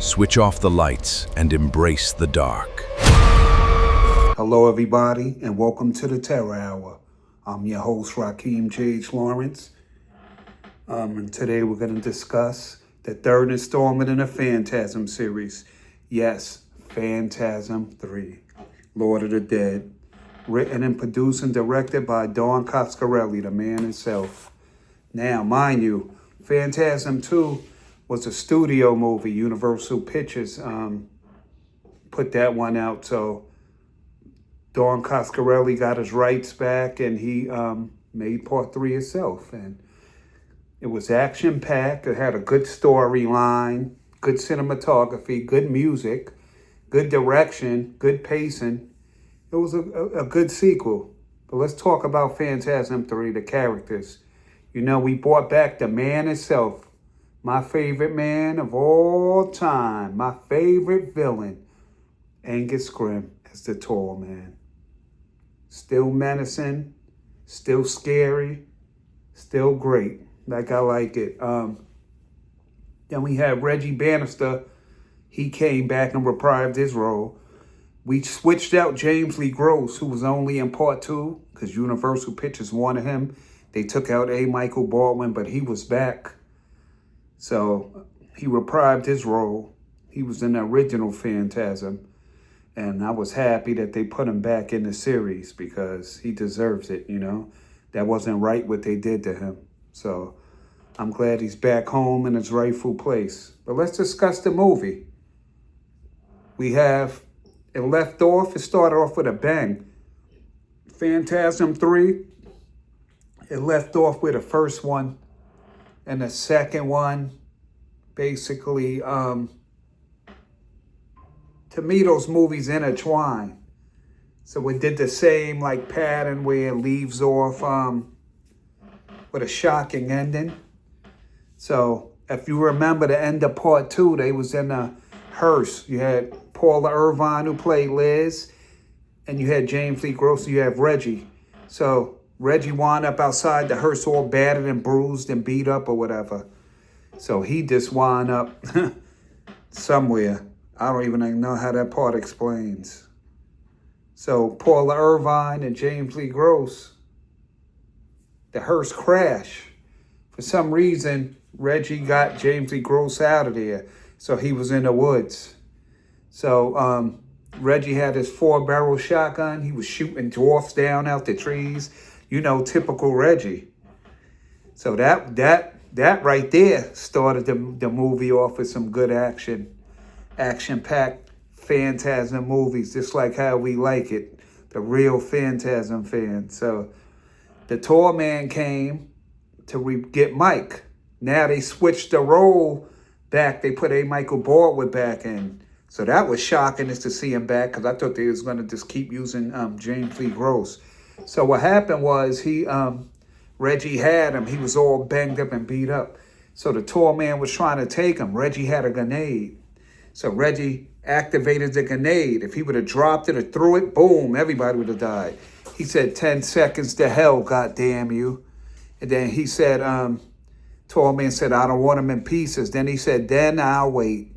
Switch off the lights and embrace the dark. Hello, everybody, and welcome to the Terror Hour. I'm your host, Rakeem J.H. Lawrence. And today we're going to discuss the third installment in the Phantasm series. Yes, Phantasm 3, Lord of the Dead. Written and produced and directed by Don Coscarelli, the man himself. Now, mind you, Phantasm 2 was a studio movie. Universal Pictures put that one out. So Don Coscarelli got his rights back and he made part 3 himself. And it was action-packed. It had a good storyline, good cinematography, good music, good direction, good pacing. It was a good sequel. But let's talk about Phantasm 3, the characters. You know, we brought back the man himself. My favorite man of all time. My favorite villain. Angus Scrimm as the tall man. Still menacing. Still scary. Still great. Like I like it. Then we had Reggie Bannister. He came back and reprised his role. We switched out James Lee Gross, who was only in part 2, because Universal Pictures wanted him. They took out A. Michael Baldwin, but he was back. So he reprised his role. He was in the original Phantasm. And I was happy that they put him back in the series because he deserves it, you know. That wasn't right what they did to him. So I'm glad he's back home in his rightful place. But let's discuss the movie. It started off with a bang. Phantasm 3, it left off with the first one. And the second one, basically, to me, those movies intertwine. So it did the same like pattern where it leaves off with a shocking ending. So if you remember the end of part 2, they was in a hearse. You had Paula Irvine, who played Liz, and you had James Lee Gross, you have Reggie. So Reggie wound up outside the hearse all battered and bruised and beat up or whatever. So he just wound up somewhere. I don't even know how that part explains. So Paula Irvine and James Lee Gross, the hearse crashed. For some reason, Reggie got James Lee Gross out of there. So he was in the woods. So Reggie had his 4-barrel shotgun. He was shooting dwarfs down out the trees. You know, typical Reggie. So that right there started the movie off with some good action-packed Phantasm movies, just like how we like it, the real Phantasm fans. So the tall man came to get Mike. Now they switched the role back. They put A. Michael Baldwin back in. So that was shocking just to see him back because I thought they was going to just keep using James Lee Gross. So what happened was Reggie had him. He was all banged up and beat up. So the tall man was trying to take him. Reggie had a grenade. So Reggie activated the grenade. If he would have dropped it or threw it, boom, everybody would have died. He said, 10 seconds to hell, goddamn you. And then he said, tall man said, I don't want him in pieces. Then he said, then I'll wait.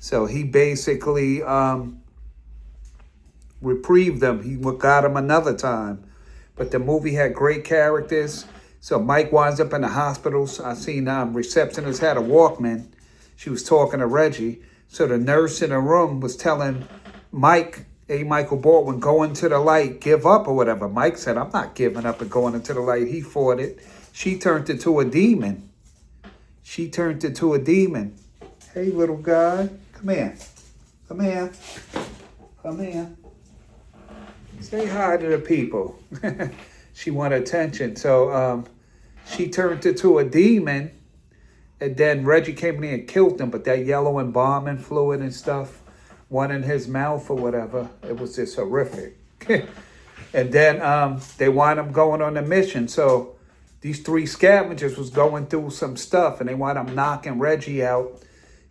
So he basically reprieved them. He got him another time. But the movie had great characters. So Mike winds up in the hospital. I seen receptionist had a Walkman. She was talking to Reggie. So the nurse in the room was telling Mike, A. Michael Baldwin, go into the light, give up or whatever. Mike said, I'm not giving up and going into the light. He fought it. She turned into a demon. Hey, little guy. Come here. Say hi to the people. She wanted attention. So she turned into a demon. And then Reggie came in here and killed him. But that yellow embalming fluid and stuff, one in his mouth or whatever, it was just horrific. And then they wound up going on a mission. So these 3 scavengers was going through some stuff. And they wound up knocking Reggie out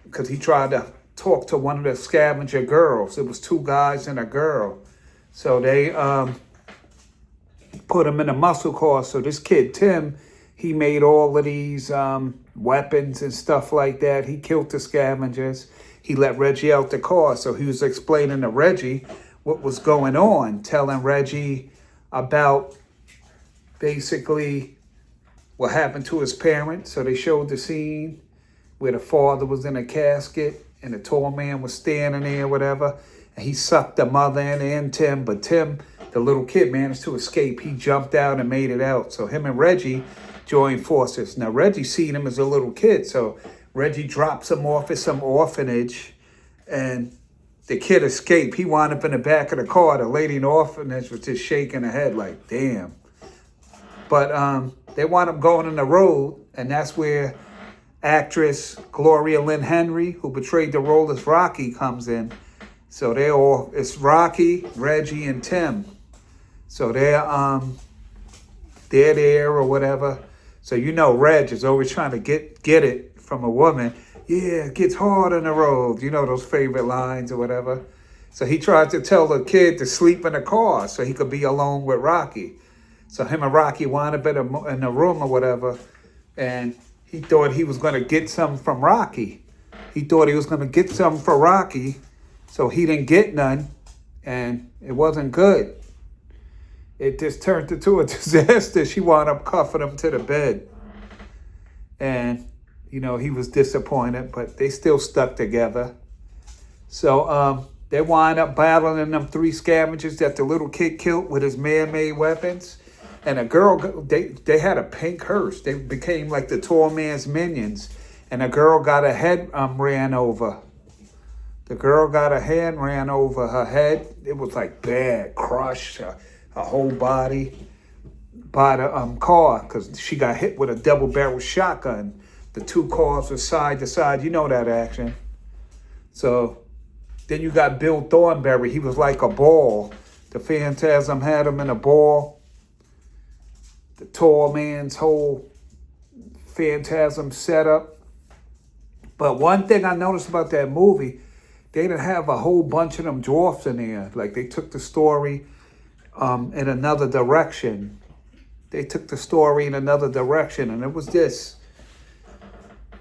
because he tried to talk to one of the scavenger girls. It was 2 guys and a girl. So they put him in a muscle car. So this kid, Tim, he made all of these weapons and stuff like that. He killed the scavengers. he let Reggie out the car. So he was explaining to Reggie what was going on, telling Reggie about basically what happened to his parents. So they showed the scene where the father was in a casket and the tall man was standing there, whatever. And he sucked the mother in and Tim, but Tim, the little kid, managed to escape. He jumped out and made it out. So him and Reggie joined forces. Now Reggie seen him as a little kid, so Reggie drops him off at some orphanage, and the kid escaped. He wound up in the back of the car. The lady in the orphanage was just shaking her head like, damn. But they wound up going on the road, and that's where actress Gloria Lynn Henry, who portrayed the role as Rocky, comes in. So it's Rocky, Reggie, and Tim. So they're there or whatever. So you know Reg is always trying to get it from a woman. Yeah, it gets hard on the road. You know those favorite lines or whatever. So he tried to tell the kid to sleep in the car so he could be alone with Rocky. So him and Rocky wound up in a room or whatever, and he thought he was going to get something from Rocky. He thought he was going to get something for Rocky, so he didn't get none, and it wasn't good. It just turned into a disaster. She wound up cuffing him to the bed. And, you know, he was disappointed, but they still stuck together. So they wind up battling them 3 scavengers that the little kid killed with his man-made weapons. And a girl, they had a pink hearse. They became like the tall man's minions. And a girl got her head ran over. The girl got her hand ran over her head. It was like bad, crushed her whole body by the car because she got hit with a double-barrel shotgun. The 2 cars were side to side. You know that action. So then you got Bill Thornberry. He was like a ball. The Phantasm had him in a ball. The tall man's whole Phantasm setup. But one thing I noticed about that movie, they didn't have a whole bunch of them dwarfs in there. Like they took the story in another direction. They took the story in another direction, and it was this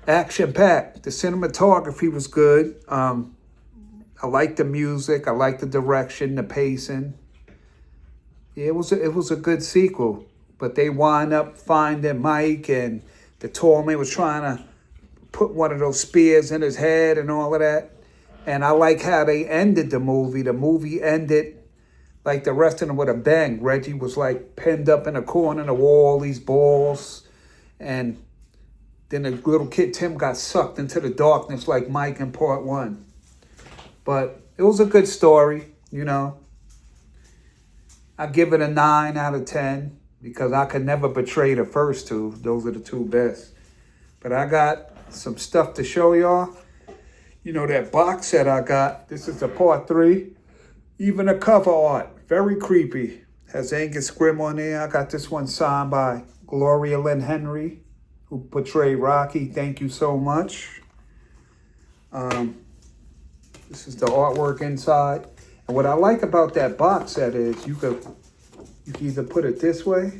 action-packed. The cinematography was good. I liked the music. I liked the direction, the pacing. Yeah, it was a good sequel. But they wind up finding Mike, and the tall man was trying to put one of those spears in his head and all of that. And I like how they ended the movie. The movie ended like the rest of them with a bang. Reggie was like pinned up in a corner of the wall, these balls. And then the little kid Tim got sucked into the darkness like Mike in part 1. But it was a good story, you know. I give it a 9 out of 10 because I could never betray the first 2. Those are the 2 best. But I got some stuff to show y'all. You know that box set I got. This is the part 3. Even the cover art, very creepy. Has Angus Scrimm on there. I got this one signed by Gloria Lynn Henry, who portrayed Rocky. Thank you so much. This is the artwork inside. And what I like about that box set is you can either put it this way,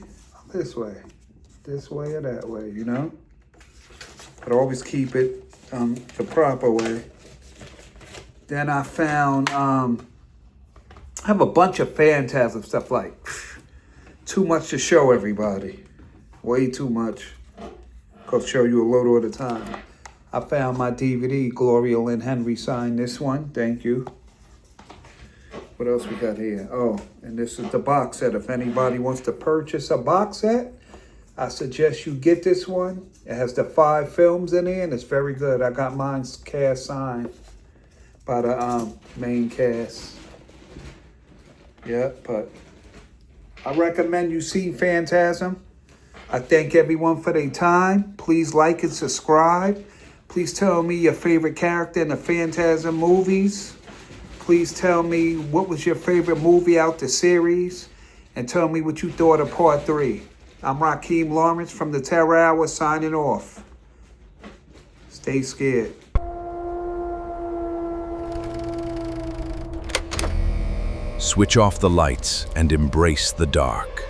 or this way or that way, you know? But always keep it the proper way. Then I found, I have a bunch of Phantasm stuff, like too much to show everybody. Way too much. I'll show you a little at a time. I found my DVD. Gloria Lynn Henry signed this one. Thank you. What else we got here? Oh, and this is the box set. If anybody wants to purchase a box set, I suggest you get this one. It has the 5 films in it, and it's very good. I got mine cast signed by the main cast. Yeah, but I recommend you see Phantasm. I thank everyone for their time. Please like and subscribe. Please tell me your favorite character in the Phantasm movies. Please tell me what was your favorite movie out the series. And tell me what you thought of part 3. I'm Rakeem Lawrence from the Terror Hour signing off. Stay scared. Switch off the lights and embrace the dark.